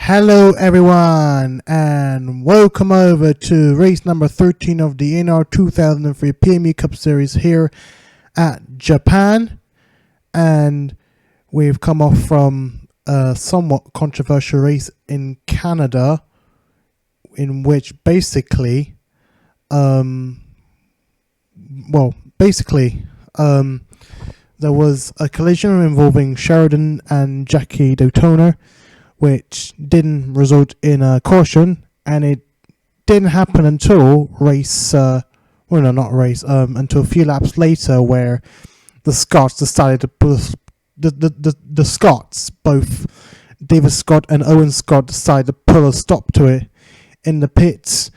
Hello everyone and welcome over to race number 13 of the NR2003 PMU Cup Series here at Japan, and we've come off from a somewhat controversial race in Canada in which basically there was a collision involving Sheridan and Jackie Daytona, which didn't result in a caution, and it didn't happen until until a few laps later, where the Scots decided to push the Scots, both David Scott and Owen Scott, decided to put a stop to it in the pits.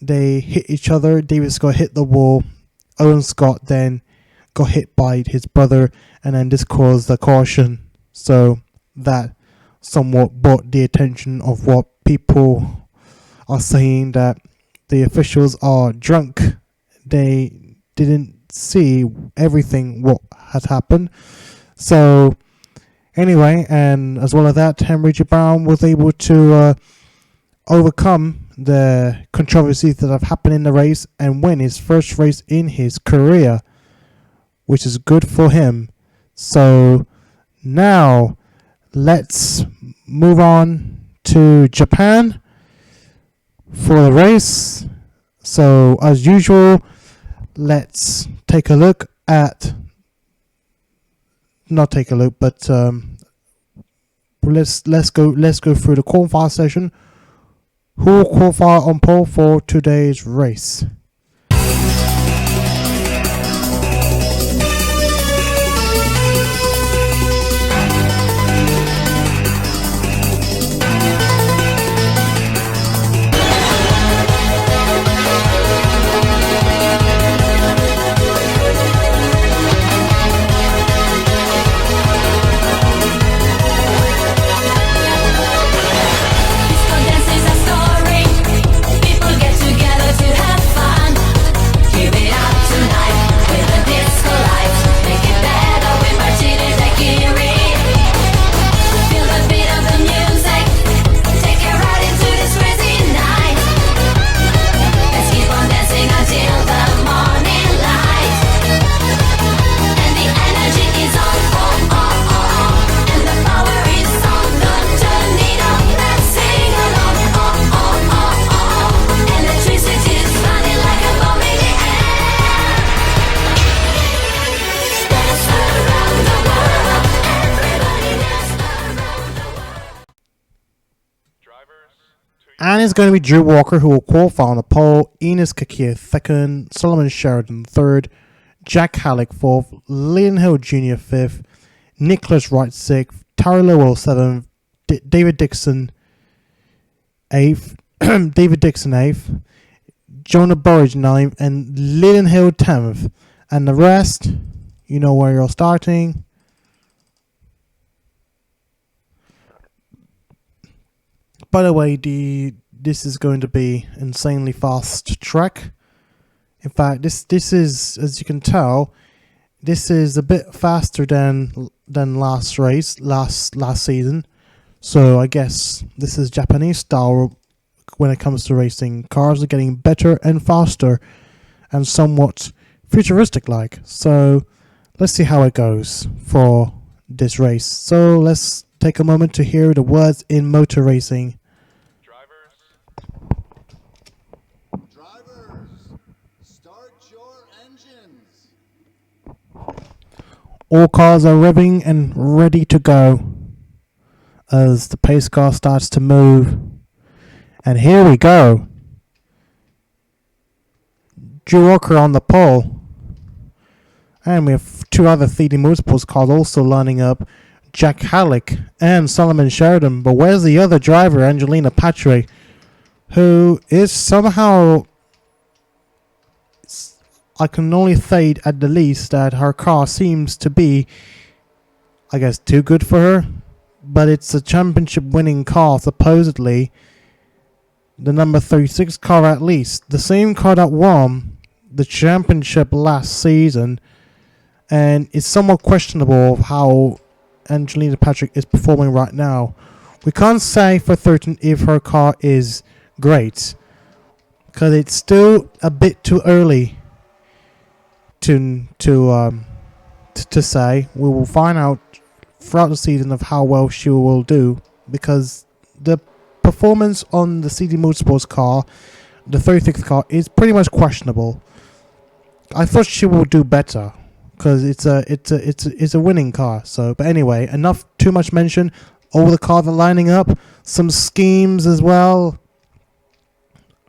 They hit each other. David Scott hit the wall. Owen Scott then got hit by his brother, and then this caused the caution. So that somewhat brought the attention of what people are saying, that the officials are drunk. They didn't see everything what had happened. So anyway, and as well as that, Henry J. Brown was able to overcome the controversies that have happened in the race and win his first race in his career, which is good for him. So now let's move on to Japan for the race. So as usual, let's take a look at, let's go through the qualifier session. Who will qualify on pole for today's race? And it's going to be Drew Walker who will qualify on the pole, Enos Kakir 2nd, Solomon Sheridan 3rd, Jack Halleck 4th, Leland Hill Jr. 5th, Nicholas Wright 6th, Tyree Lowell 7th, David Dixon 8th, Jonah Burridge 9th, and Leland Hill 10th. And the rest, you know where you're starting. By the way, this is going to be insanely fast track. In fact, this is, as you can tell, this is a bit faster than last season. So I guess this is Japanese style when it comes to racing. Cars are getting better and faster and somewhat futuristic like. So let's see how it goes for this race. So let's take a moment to hear the words in motor racing. All cars are revving and ready to go as the pace car starts to move. And here we go. Drew Walker on the pole. And we have two other 3D Motorsports cars also lining up. Jack Halleck and Solomon Sheridan. But where's the other driver, Angelina Patrick, who is somehow... I can only say at the least that her car seems to be, I guess, too good for her. But it's a championship winning car, supposedly. The number 36 car at least. The same car that won the championship last season. And it's somewhat questionable how Angelina Patrick is performing right now. We can't say for certain if her car is great, because it's still a bit too early to say. We will find out throughout the season of how well she will do, because the performance on the CD Motorsports car, the 36 car, is pretty much questionable. I thought she will do better because it's a winning car. So, but anyway, too much mention. All the cars are lining up. Some schemes as well.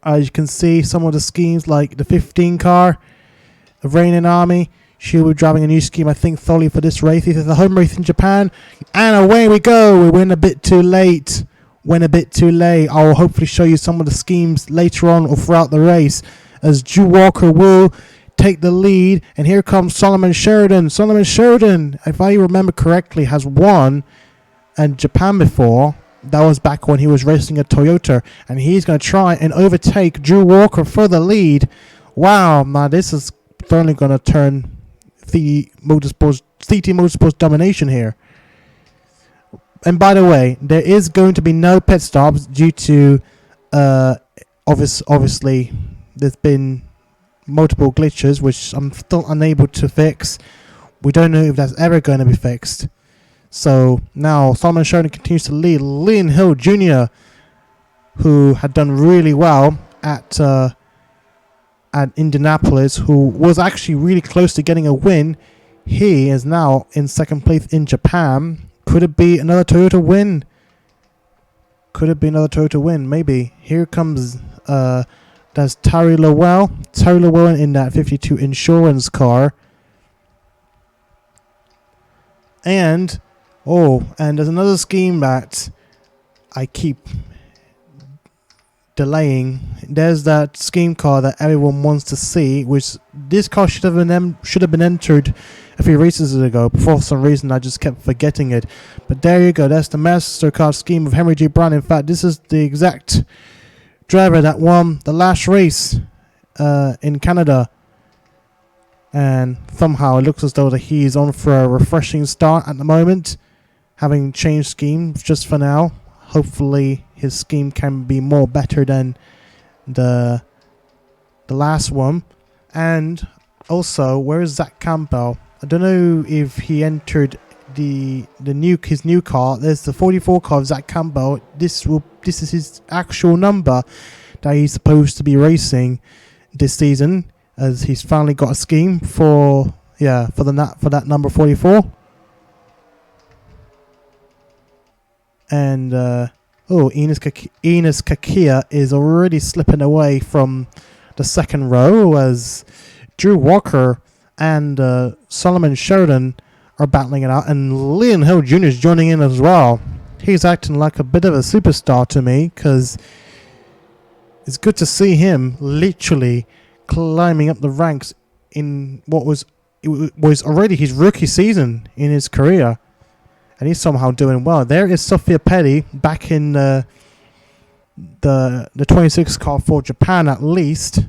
As you can see, some of the schemes like the 15 car. The Reigning Army, she will be driving a new scheme, I think, solely for this race. This is the home race in Japan. And away we go. We went a bit too late. I'll hopefully show you some of the schemes later on or throughout the race, as Drew Walker will take the lead. And here comes Solomon Sheridan. Solomon Sheridan, if I remember correctly, has won in Japan before. That was back when he was racing a Toyota. And he's going to try and overtake Drew Walker for the lead. Wow, now this is certainly going to turn CT Motorsports domination here. And by the way, there is going to be no pit stops due to obviously there's been multiple glitches which I'm still unable to fix. We don't know if that's ever going to be fixed. So now Solomon Sheridan continues to lead. Leland Hill Jr., who had done really well at Indianapolis, who was actually really close to getting a win. He is now in second place in Japan. Could it be another Toyota win? Maybe. Here comes that's Tyree Lowell. In that 52 insurance car. And there's another scheme that I keep delaying. There's that scheme car that everyone wants to see, which this car should have been entered a few races ago, but for some reason I just kept forgetting it. But there you go, that's the MasterCard scheme of Henry G. Brown. In fact, this is the exact driver that won the last race in Canada, and somehow it looks as though that he's on for a refreshing start at the moment, having changed schemes just for now. Hopefully his scheme can be more better than the last one. And also, where is Zach Campbell? I don't know if he entered his new car. There's the 44 car of Zach Campbell. This is his actual number that he's supposed to be racing this season, as he's finally got a scheme for that number 44. And Oh, Enos Kakia is already slipping away from the second row as Drew Walker and Solomon Sheridan are battling it out, and Leland Hill Jr. is joining in as well. He's acting like a bit of a superstar to me, because it's good to see him literally climbing up the ranks in what was already his rookie season in his career, and he's somehow doing well. There is Sophia Petty back in the 26 car for Japan at least.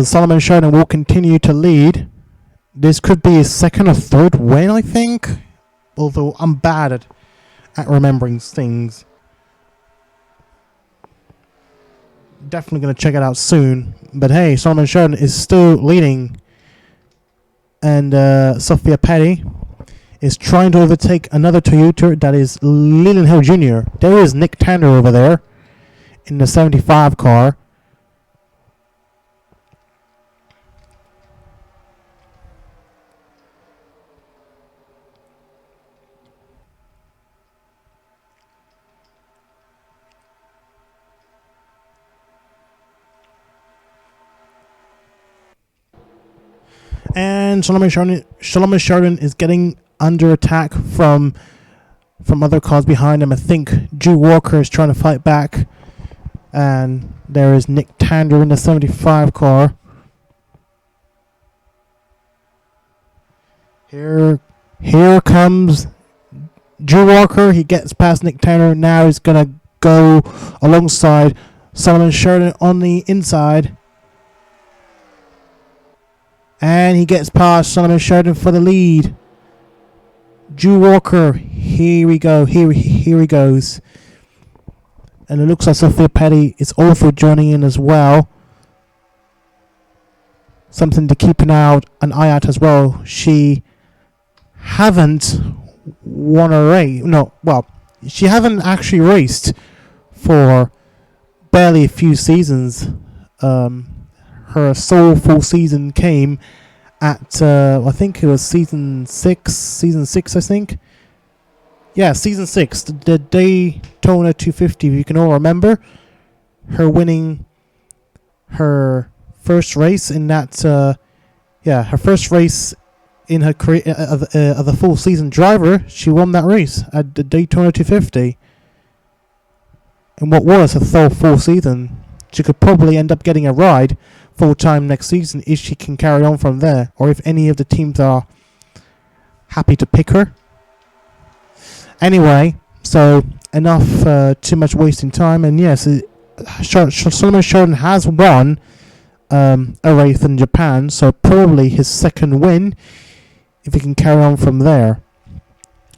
Solomon Sheridan will continue to lead. This could be his second or third win, I think. Although I'm bad at remembering things. Definitely going to check it out soon. But hey, Solomon Sheridan is still leading. And Sophia Petty is trying to overtake another Toyota, that is Leland Hill Jr. There is Nick Tanner over there in the 75 car. And Solomon Sheridan is getting under attack from other cars behind him. I think Drew Walker is trying to fight back. And there is Nick Tander in the 75 car. Here comes Drew Walker. He gets past Nick Tander. Now he's going to go alongside Solomon Sheridan on the inside. And he gets past Solomon Sheridan for the lead. Drew Walker, here we go. Here he goes. And it looks like Sophia Petty is also joining in as well. Something to keep an eye out as well. She haven't won a race. No, well, she haven't actually raced for barely a few seasons. Her sole full season came at, I think it was season 6, I think. Yeah, season 6, the Daytona 250, if you can all remember. Her winning her first race in that, her first race in her career of a full season driver. She won that race at the Daytona 250. And what was a full season. She could probably end up getting a ride full time next season if she can carry on from there, or if any of the teams are happy to pick her. Anyway, so enough, too much wasting time. And yes, Solomon Sheridan has won a race in Japan, so probably his second win if he can carry on from there.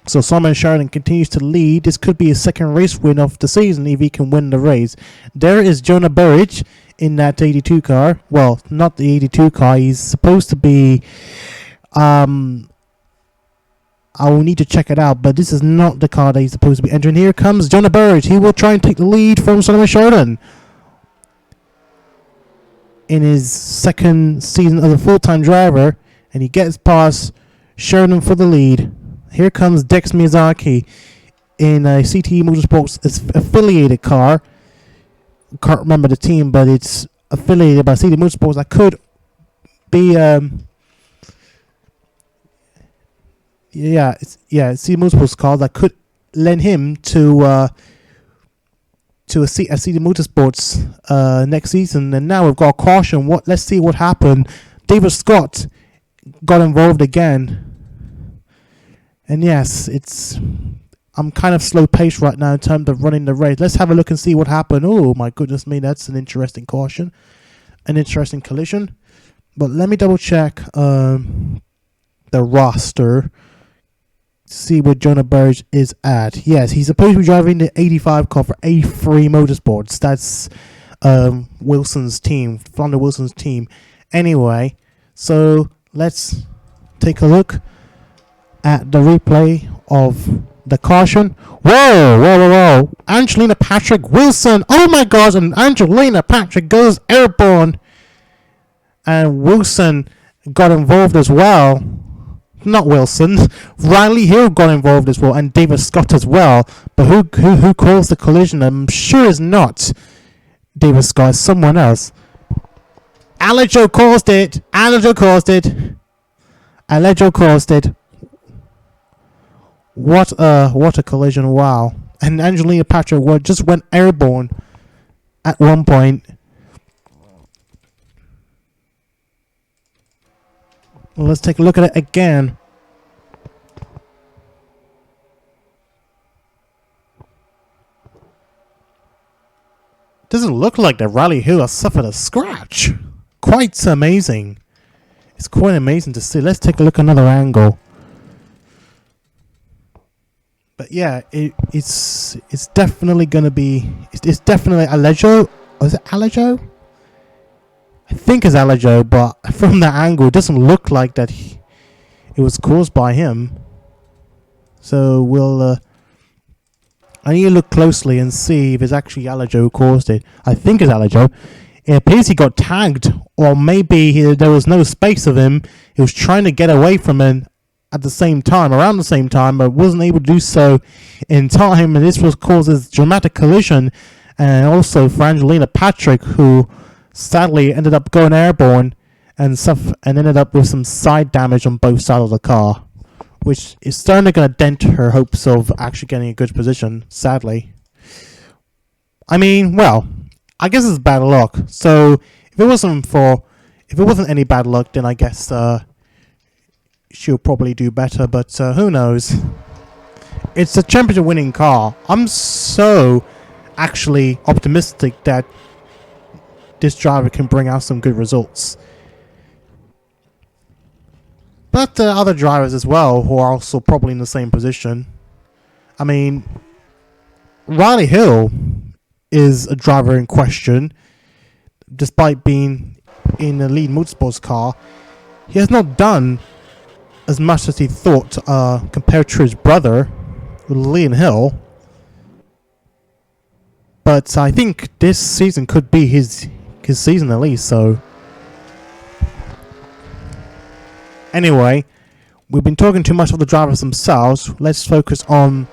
So Solomon Sheridan continues to lead. This could be his second race win of the season if he can win the race. There is Jonah Burridge in that 82 car. Well, not the 82 car. He's supposed to be... I will need to check it out, but this is not the car that he's supposed to be entering. Here comes Jonah Burridge. He will try and take the lead from Solomon Sheridan in his second season as a full-time driver, and he gets past Sheridan for the lead. Here comes Dex Miyazaki in a CTE Motorsports affiliated car. Can't remember the team, but it's affiliated by CTE Motorsports. That could be it's CTE Motorsports car that could lend him to a CTE Motorsports next season. And now we've got a caution. Let's see what happened. David Scott got involved again. And yes, I'm kind of slow paced right now in terms of running the race. Let's have a look and see what happened. Oh my goodness me, that's an interesting caution, an interesting collision. But let me double check the roster, see where Jonah Burridge is at. Yes, he's supposed to be driving the 85 car for A3 Motorsports. That's Wilson's team, Flandre Wilson's team. Anyway, so let's take a look at the replay of the caution. Whoa. Angelina Patrick Wilson. Oh my God. And Angelina Patrick goes airborne. And Wilson got involved as well. not Wilson. Riley Hill got involved as well, and David Scott as well. But who caused the collision? I'm sure it's not David Scott. It's someone else. Alejo caused it. Alejo caused it. What a collision! Wow. And Angelina Patrick just went airborne at one point. Well, let's take a look at it again. Doesn't look like the Riley Hill has suffered a scratch. Quite amazing. It's quite amazing to see. Let's take a look at another angle. But yeah, it's definitely gonna be. It's definitely Alejo. Oh, is it Alejo? I think it's Alejo, but from that angle, it doesn't look like that. It was caused by him. So we'll. I need to look closely and see if it's actually Alejo who caused it. I think it's Alejo. It appears he got tagged, or maybe there was no space of him. He was trying to get away from him at the same time, around the same time, but wasn't able to do so in time, and this was causes dramatic collision, and also for Angelina Patrick, who sadly ended up going airborne and ended up with some side damage on both sides of the car, which is certainly going to dent her hopes of actually getting a good position, sadly. I mean, well, I guess it's bad luck. So if it wasn't any bad luck, then I guess she'll probably do better, but who knows? It's a championship winning car. I'm so actually optimistic that this driver can bring out some good results. But other drivers as well who are also probably in the same position. I mean, Riley Hill is a driver in question. Despite being in a lead motorsports car, he has not done as much as he thought compared to his brother, Leland Hill. But I think this season could be his season at least, so... Anyway, we've been talking too much of the drivers themselves. Let's focus on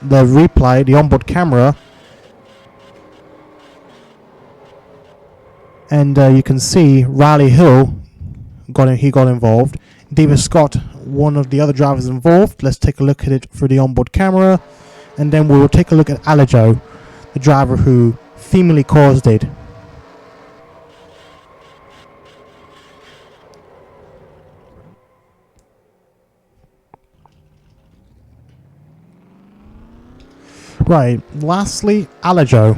the replay, the onboard camera. And you can see Riley Hill got involved. David Scott, one of the other drivers involved. Let's take a look at it through the onboard camera, and then we will take a look at Alejo, the driver who seemingly caused it. Right, lastly, Alejo.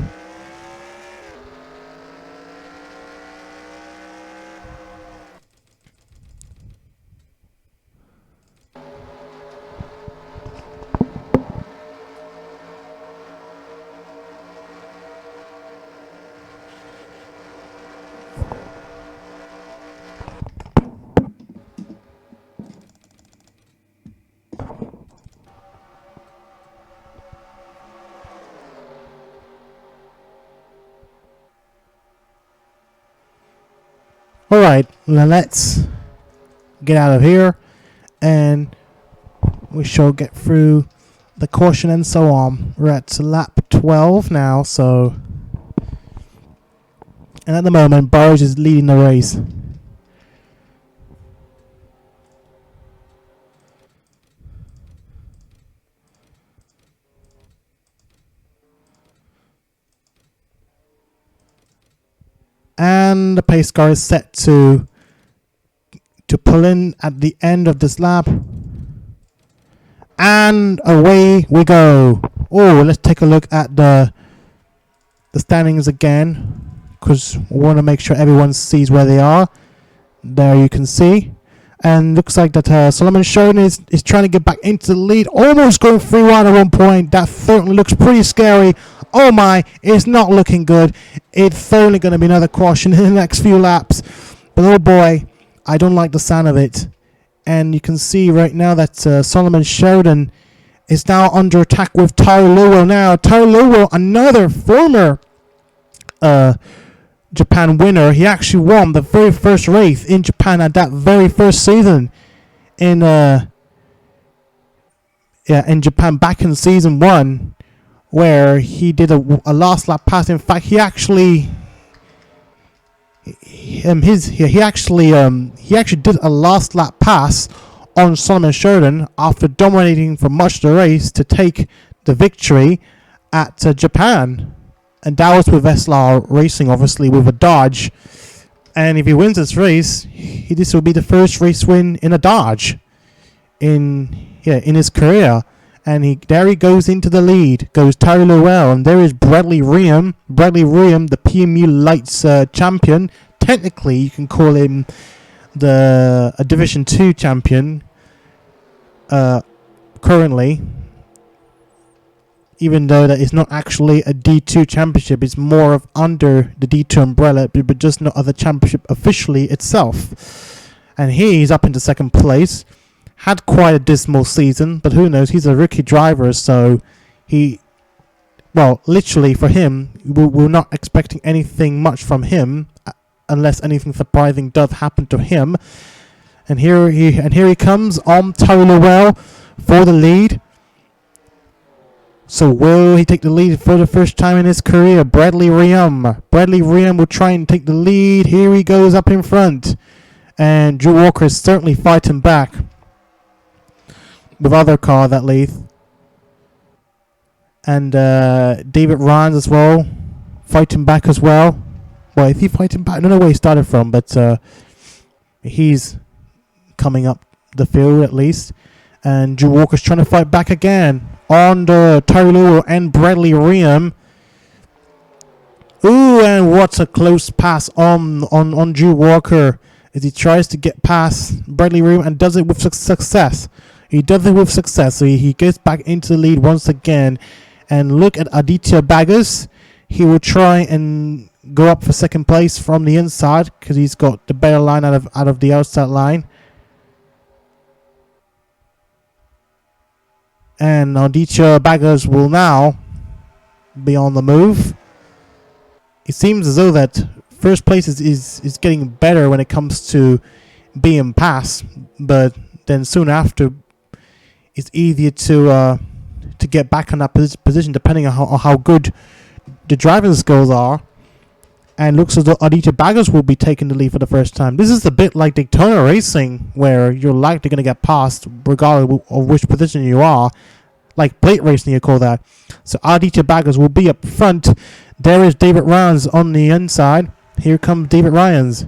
Alright, now let's get out of here and we shall get through the caution and so on. We're at lap 12 now, so... And at the moment, Burrows is leading the race. And the pace car is set to pull in at the end of this lap. And away we go. Oh, let's take a look at the standings again, because we want to make sure everyone sees where they are. There you can see. And looks like that Solomon Sheridan is trying to get back into the lead. Almost going free wide at one point. That certainly looks pretty scary. Oh my, it's not looking good. It's certainly going to be another caution in the next few laps. But oh boy, I don't like the sound of it. And you can see right now that Solomon Sheridan is now under attack with Tyler Lowell now. Tyler Lowell, another former Japan winner. He actually won the very first race in Japan at that very first season in Japan back in season 1, where he did a last lap pass. In fact, he actually did a last lap pass on Solomon Sheridan after dominating for much of the race to take the victory at Japan. And that was with SLR Racing, obviously, with a Dodge. And if he wins this race, this will be the first race win in a Dodge in his career. And there he goes into the lead, goes Tyler Lowell, and there is Bradley Riem. Bradley Riem, the PMU Lights champion. Technically, you can call him a Division 2 champion currently, even though that is not actually a D2 championship. It's more of under the D2 umbrella, but just not the championship officially itself. And he's up into second place. Had quite a dismal season, but who knows? He's a rookie driver, so literally for him, we're not expecting anything much from him, unless anything surprising does happen to him. And here he comes on Tyler Lowell for the lead. So will he take the lead for the first time in his career? Bradley Riem. Bradley Riem will try and take the lead. Here he goes up in front. And Drew Walker is certainly fighting back with other cars at least. And David Ryan as well, fighting back as well. Well, is he fighting back? I don't know where he started from, but he's coming up the field at least. And Drew Walker's trying to fight back again on the Tyler Lowell and Bradley Riem. Ooh, and what a close pass on Drew Walker as he tries to get past Bradley Riem and does it with success. He does it with success, so he gets back into the lead once again. And look at Aditya Baggers. He will try and go up for second place from the inside because he's got the better line out of the outside line. And Aditya Baggers will now be on the move. It seems as though that first place is getting better when it comes to being passed, but then soon after, it's easier to get back on that position depending on how good the driving skills are. And looks as though Aditya Baggers will be taking the lead for the first time. This is a bit like Daytona racing, where you're likely going to get passed regardless of which position you are. Like plate racing, you call that. So Aditya Baggers will be up front. There is David Ryans on the inside. Here comes David Ryans.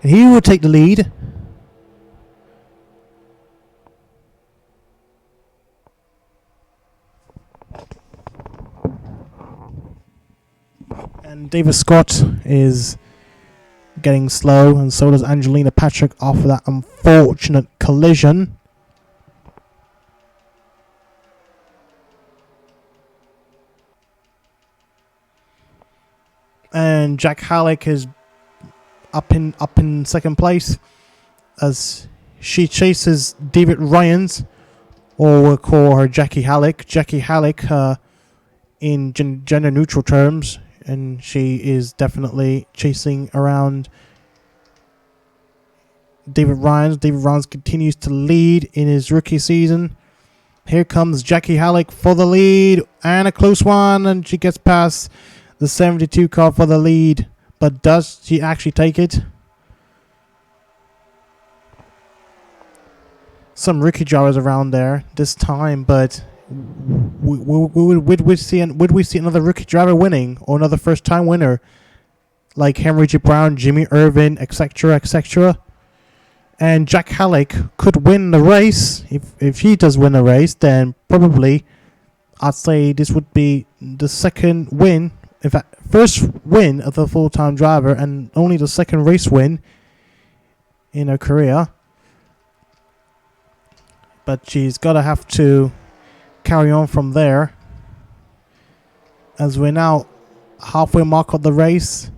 And he will take the lead. And David Scott is getting slow, and so does Angelina Patrick after that unfortunate collision. And Jack Halleck is up in second place as she chases David Ryans, or we'll call her Jackie Halleck. Jackie Halleck in gender neutral terms. And she is definitely chasing around David Ryans. David Ryans continues to lead in his rookie season. Here comes Jackie Halleck for the lead. And a close one. And she gets past the 72 car for the lead. But does she actually take it? Some rookie drivers around there this time, but would we see another rookie driver winning, or another first time winner like Henry G. Brown, Jimmy Irvin, etc., etc.? And Jack Halleck could win the race. If he does win the race, then probably I'd say this would be the second win, in fact first win of a full-time driver, and only the second race win in her career. But she's gotta have to carry on from there, as we're now halfway mark of the race,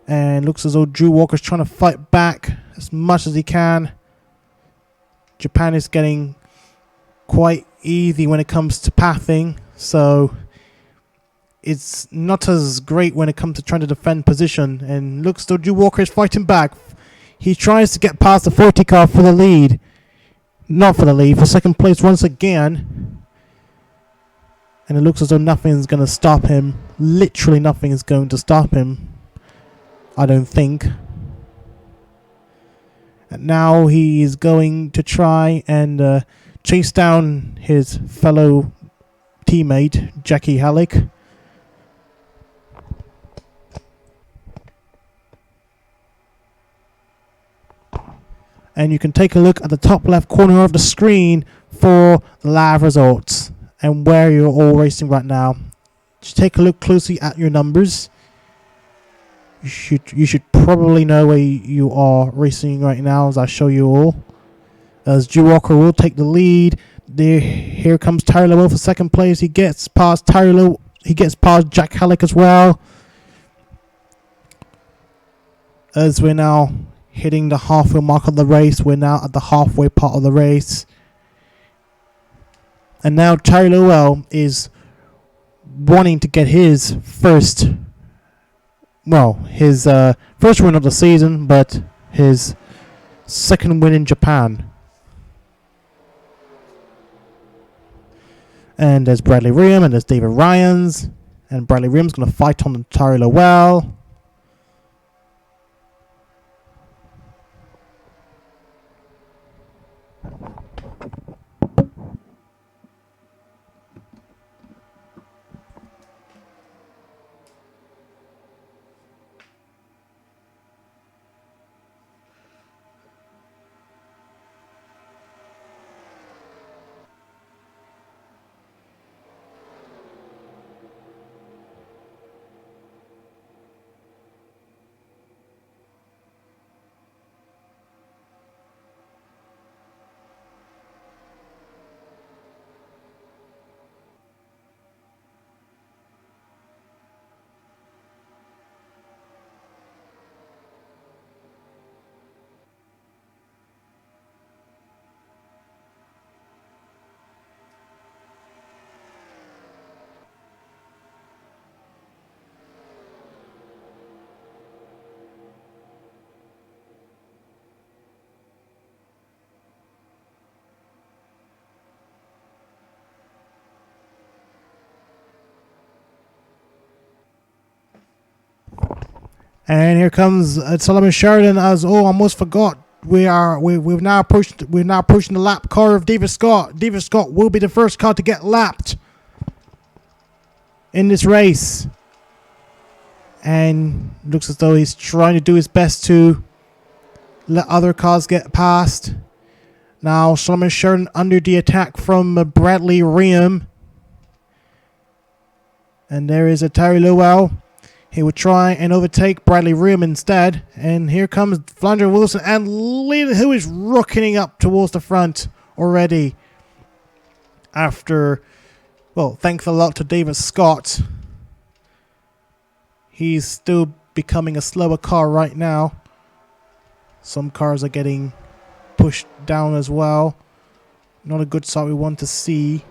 and looks as though Drew Walker's trying to fight back as much as he can. Japan is getting quite easy when it comes to pathing, so it's not as great when it comes to trying to defend position. And looks as though Drew Walker is fighting back. He tries to get past the 40 car for the lead. Not for the lead, for second place once again. And it looks as though nothing is going to stop him. Literally nothing is going to stop him. I don't think. And now he is going to try and chase down his fellow teammate, Jackie Halleck. And you can take a look at the top left corner of the screen for the live results and where you're all racing right now. Just take a look closely at your numbers. You should probably know where you are racing right now as I show you all. As Drew Walker will take the lead. Here comes Tyler Lowe for second place. He gets past he gets past Jack Halleck as well. As we're now hitting the halfway mark of the race. We're now at the halfway part of the race. And now Tyler Lowell is wanting to get his first win of the season, but his second win in Japan. And there's Bradley Riam and there's David Ryans. And Bradley Riam's going to fight on Tyler Lowell. And here comes Solomon Sheridan as I almost forgot. We've now approached the lap car of David Scott. David Scott will be the first car to get lapped in this race. And looks as though he's trying to do his best to let other cars get past. Now Solomon Sheridan under the attack from Bradley Riam. And there is a Terry Lowell. He would try and overtake Bradley Riam instead. And here comes Flandre Wilson and Leland Hill is rocketing up towards the front already. After, thanks a lot to David Scott. He's still becoming a slower car right now. Some cars are getting pushed down as well. Not a good sight we want to see.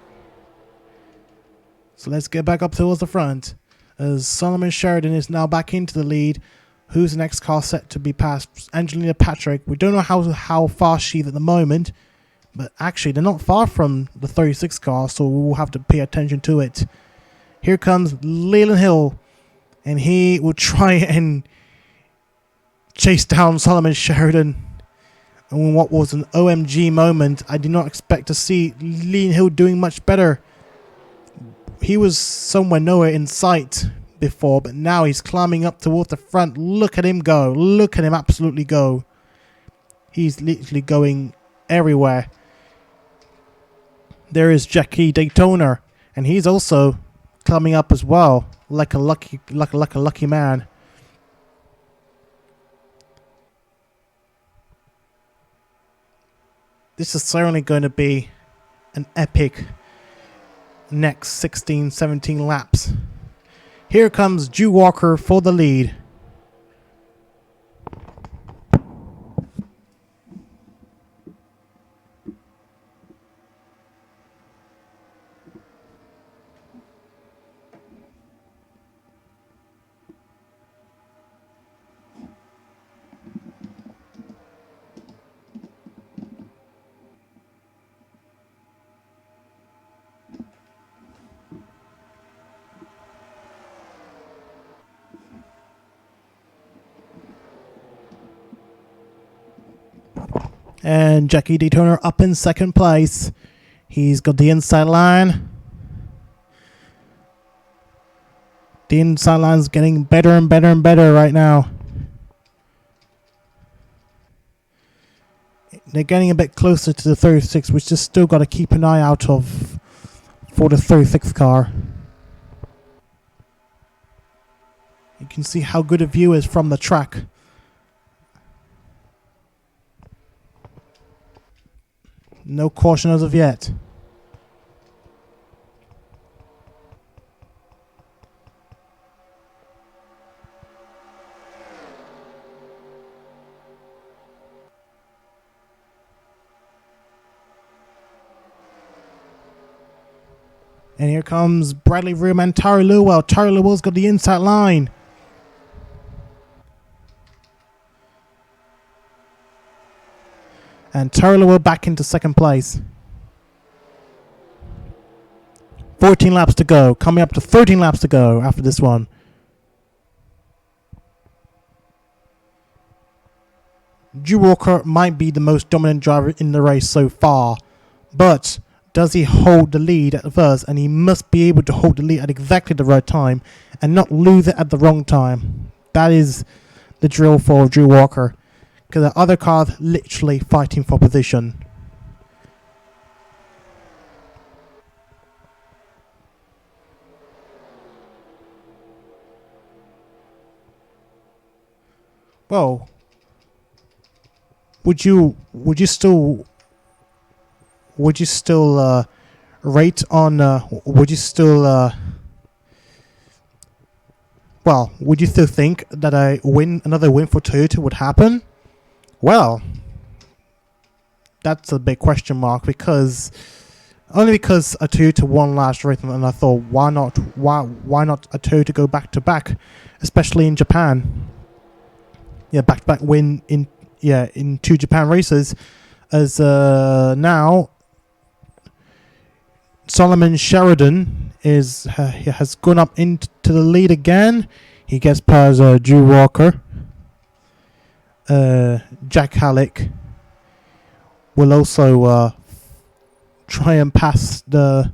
So let's get back up towards the front. As Solomon Sheridan is now back into the lead. Who's the next car set to be passed? Angelina Patrick. We don't know how fast she is at the moment. But actually, they're not far from the 36 car, so we'll have to pay attention to it. Here comes Leland Hill. And he will try and chase down Solomon Sheridan. And what was an OMG moment, I did not expect to see Leland Hill doing much better. He was somewhere nowhere in sight before, but now he's climbing up towards the front. Look at him go. Look at him absolutely go. He's literally going everywhere. There is Jackie Daytona, and he's also climbing up as well, like a lucky man. This is certainly going to be an epic next 16, 17 laps. Here comes Drew Walker for the lead. And Jackie Daytona up in second place. He's got the inside line. The inside line's getting better and better and better right now. They're getting a bit closer to the 36, which just still got to keep an eye out of for the 36th car. You can see how good a view is from the track. No caution as of yet. And here comes Bradley Vroom and Tyler Lewell. Tyler Lewell's got the inside line. And Tyler Lewell back into second place. 14 laps to go. Coming up to 13 laps to go after this one. Drew Walker might be the most dominant driver in the race so far. But does he hold the lead at first? And he must be able to hold the lead at exactly the right time and not lose it at the wrong time. That is the drill for Drew Walker. Because the other car's literally fighting for position. Well, would you still rate on would you still well, would you still think that another win for Toyota would happen? Well, that's a big question mark, because only because a Toyota won last race, and I thought, why not a Toyota go back to back, especially in Japan? Yeah, back to back win in 2 Japan races, as now Solomon Sheridan has gone up into the lead again. He gets past Drew Walker. Jack Halleck will also try and pass the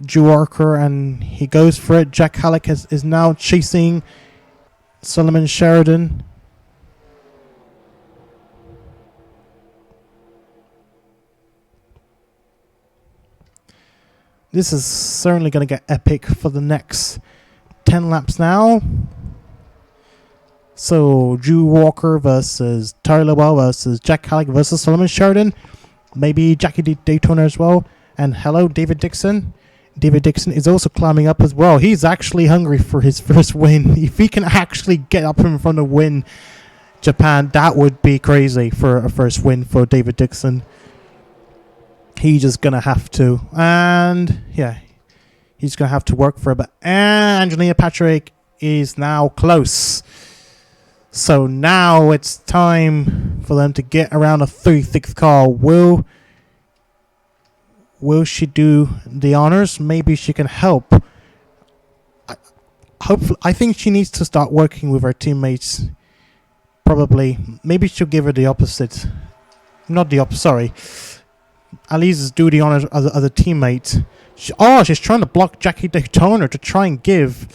Drew Walker, and he goes for it. Jack Halleck is now chasing Solomon Sheridan. This is certainly going to get epic for the next 10 laps now. So, Drew Walker versus Tyler Lewell versus Jack Halleck versus Solomon Sheridan. Maybe Jackie Daytona as well. And hello, David Dixon. David Dixon is also climbing up as well. He's actually hungry for his first win. If he can actually get up in front of win Japan, that would be crazy for a first win for David Dixon. He's just going to have to. And, yeah, he's going to have to work for it. But Angelina Patrick is now close. So now it's time for them to get around a 36th car. Will she do the honors? Maybe she can help. I think she needs to start working with her teammates. Probably. Maybe she'll give her the opposite. Not the opposite, sorry. At least do the honors as a teammate. She's trying to block Jackie Daytona to try and give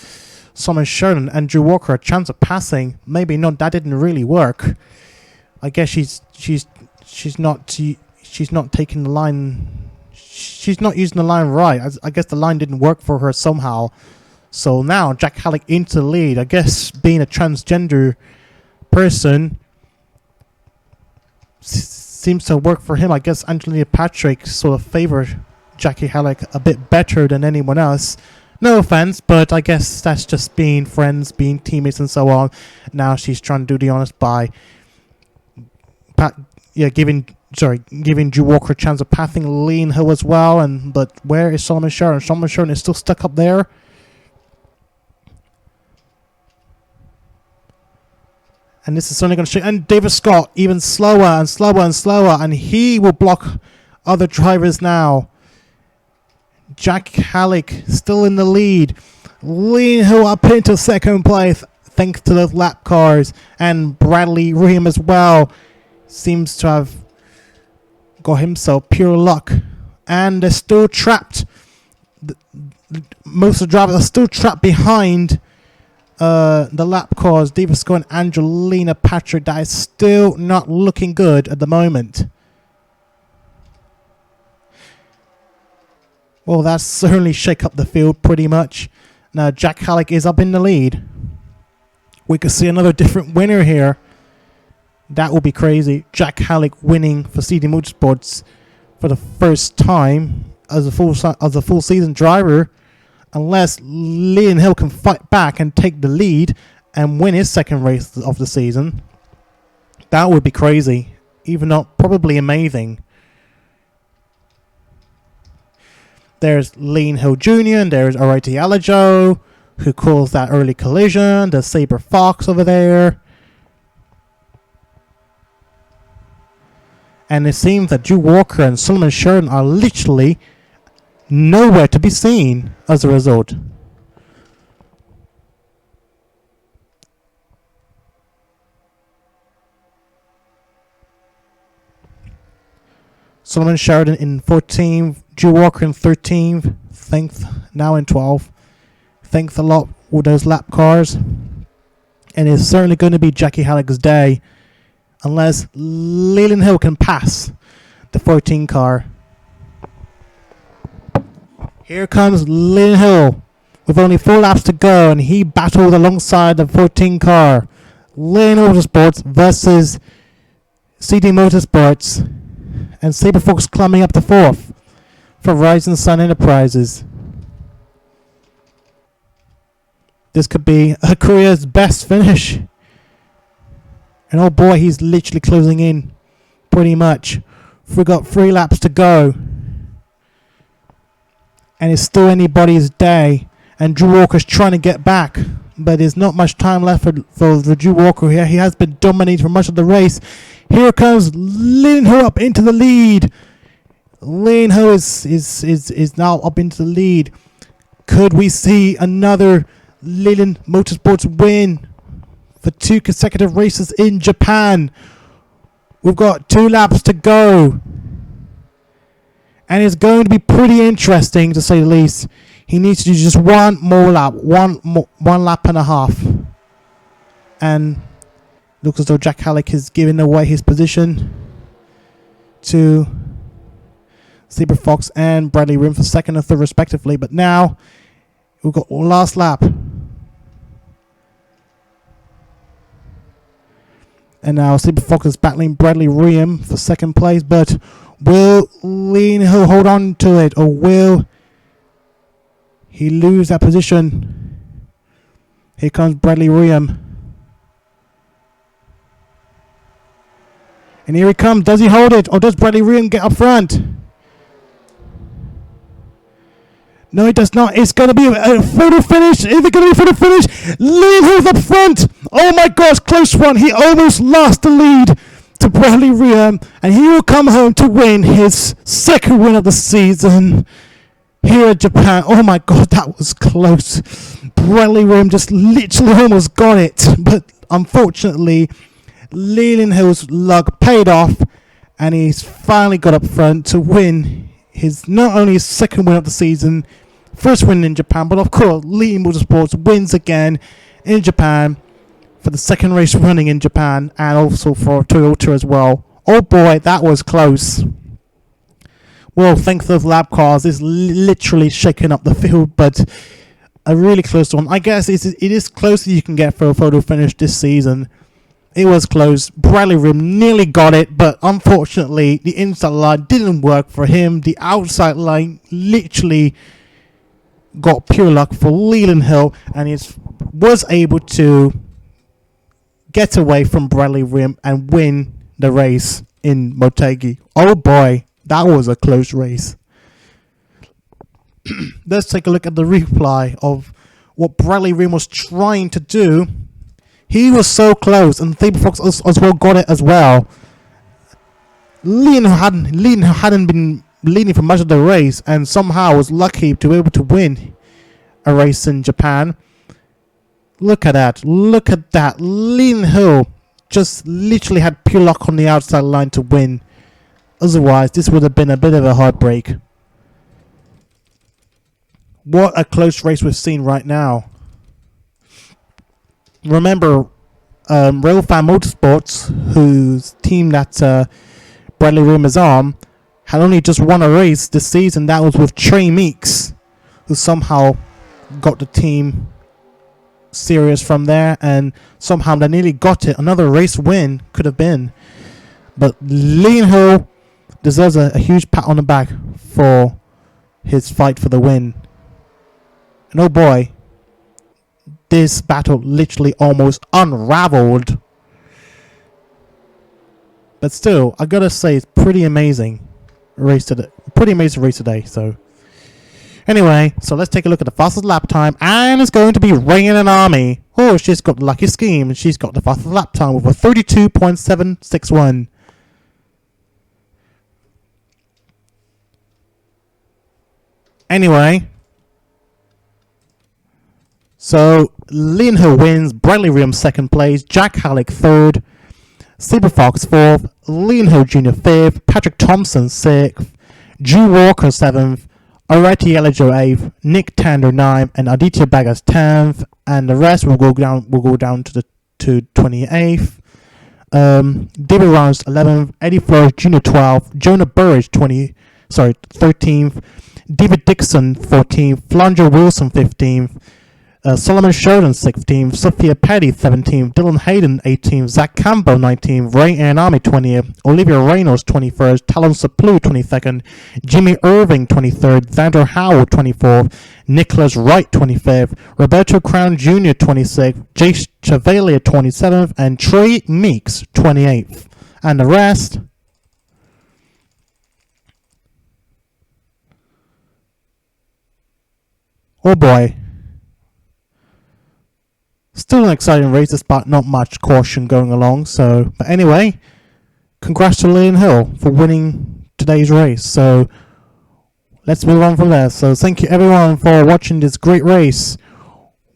Solomon Sheridan and Drew Walker a chance of passing. Maybe not. That didn't really work. I guess she's not taking the line. She's not using the line right. I guess the line didn't work for her somehow. So now Jack Halleck into the lead. I guess being a transgender person seems to work for him. I guess Angelina Patrick sort of favored Jackie Halleck a bit better than anyone else. No offense, but I guess that's just being friends, being teammates, and so on. Now she's trying to do the honors by giving Drew Walker a chance of passing Leland Hill as well. But where is Solomon Sheridan? Solomon Sheridan is still stuck up there. And this is certainly going to show. And David Scott even slower and slower and slower, and he will block other drivers now. Jack Halleck still in the lead. Leland Hill up into second place thanks to those lap cars, and Bradley Ream as well seems to have got himself pure luck, and they're still trapped. Most of the drivers are still trapped behind the lap cars. David Scott and Angelina Patrick. That is still not looking good at the moment. Well, that's certainly shake up the field pretty much. Now Jack Halleck is up in the lead. We could see another different winner here. That would be crazy. Jack Halleck winning for CD Motorsports for the first time as a full season driver, unless Leland Hill can fight back and take the lead and win his second race of the season. That would be crazy, even though probably amazing. There's Leland Hill Jr. and there's Alrighty Alajo, who caused that early collision. There's Sabre Fox over there. And it seems that Drew Walker and Solomon Sheridan are literally nowhere to be seen as a result. Solomon Sheridan in 14th, Drew Walker in 13th, thanks now in 12th. Thanks a lot with those lap cars. And it's certainly going to be Jackie Halleck's day, unless Leland Hill can pass the 14 car. Here comes Leland Hill with only 4 laps to go, and he battled alongside the 14 car. Leland Motorsports versus CD Motorsports, and Sabre Fox climbing up to 4th for Rising Sun Enterprises. This could be a career's best finish. And oh boy, he's literally closing in pretty much. We got 3 laps to go. And it's still anybody's day. And Drew Walker's trying to get back. But there's not much time left for the Drew Walker here. He has been dominating for much of the race. Here comes Leland Hill up into the lead. Leland Hill is now up into the lead. Could we see another Leland Motorsports win for 2 consecutive races in Japan? We've got 2 laps to go. And it's going to be pretty interesting, to say the least. He needs to do just one more lap, one lap and a half. And looks as though Jack Halleck is giving away his position to Sabre Fox and Bradley Rim for second and third respectively. But now we've got last lap. And now Sabre Fox is battling Bradley Rim for second place, but will Leland Hill hold on to it, or will he lose that position? Here comes Bradley Rim. And here he comes. Does he hold it, or does Bradley Rim get up front? No, it does not. It's going to be a photo finish. Is it going to be a photo finish? Leland Hill's up front. Oh my gosh, close one. He almost lost the lead to Bradley Rim, and he will come home to win his second win of the season here in Japan. Oh my god, that was close. Bradley Rim just literally almost got it, but unfortunately Leland Hill's luck paid off, and he's finally got up front to win his not only his second win of the season, first win in Japan, but of course Leland Motorsports wins again in Japan for the second race running in Japan, and also for Toyota as well. Oh boy, that was close. Well, thanks to those lap cars, it's literally shaking up the field, but a really close one. I guess it is close as you can get for a photo finish this season. It was close. Bradley Rim nearly got it, but unfortunately the inside line didn't work for him. The outside line literally got pure luck for Leland Hill, and he was able to get away from Bradley Rim and win the race in Motegi. Oh boy, that was a close race. Let's take a look at the replay of what Bradley Rim was trying to do. He was so close, and Sabre Fox as well got it as well. Leland hadn't been leading for much of the race, and somehow was lucky to be able to win a race in Japan. Look at that. Look at that. Leland Hill just literally had pure luck on the outside line to win. Otherwise, this would have been a bit of a heartbreak. What a close race we've seen right now. Remember, Railfan Motorsports, whose team that Bradley Rim is on, had only just won a race this season. That was with Trey Meeks, who somehow got the team serious from there, and somehow they nearly got it. Another race win could have been. But Leland Hill deserves a huge pat on the back for his fight for the win. And oh boy, this battle literally almost unraveled. But still, I gotta say, it's pretty amazing race today. Pretty amazing race today. So anyway, so let's take a look at the fastest lap time, and it's going to be Rain and Army. Oh, she's got the lucky scheme, and she's got the fastest lap time with a 32.761. Anyway, so Leland Hill wins, Bradley Rim second place, Jack Halleck third, Saber Fox fourth, Leland Hill Jr. fifth, Patrick Thompson sixth, Drew Walker 7th, Areti Elijo 8th, Nick Tander 9th, and Aditya Bagas 10th, and the rest will go down to 28th. David Rounds 11th, Eddie Flores Jr. 12th, Jonah Burridge 13th, David Dixon 14th, Flandre Wilson 15th, Solomon Sheridan 16th, Sophia Petty 17th, Dylan Hayden 18th, Zach Campbell 19th, Ray and Army 20th, Olivia Reynolds 21st, Talon Saplu 22nd, Jimmy Irving 23rd, Xander Howell 24th, Nicholas Wright 25th, Roberto Crown Jr. 26th, Jace Chevalier 27th, and Trey Meeks 28th. And the rest, oh boy. Still an exciting race despite not much caution going along. So, but anyway, congrats to Leland Hill for winning today's race. So let's move on from there. So thank you everyone for watching this great race.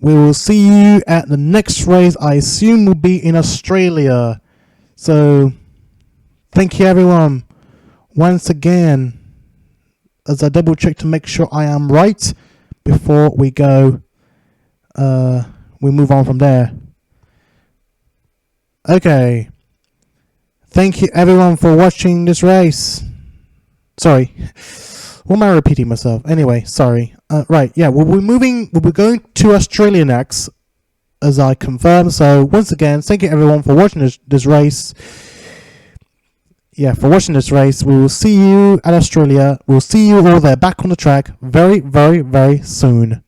We will see you at the next race. I assume will be in Australia. So thank you everyone once again, as I double check to make sure I am right before we go. We move on from there. Okay. Thank you everyone for watching this race. Sorry. Why am I repeating myself? Anyway, sorry. Right, yeah, we'll be going to Australia next, as I confirmed. So once again, thank you everyone for watching this race. Yeah, for watching this race. We will see you at Australia. We'll see you all there back on the track very, very, very soon.